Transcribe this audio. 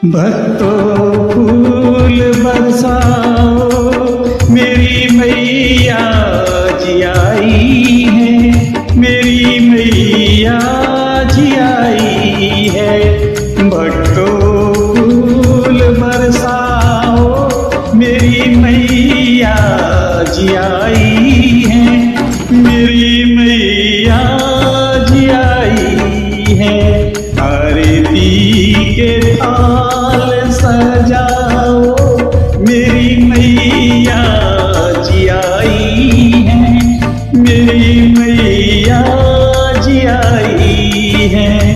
भक्तों फूल बरसाओ, मेरी मैया जी आई है, मेरी मैया जी आई है। भक्तों फूल बरसाओ, मेरी मैया जी आई है, मेरी मैया जी आई है। आरती के थाल सजा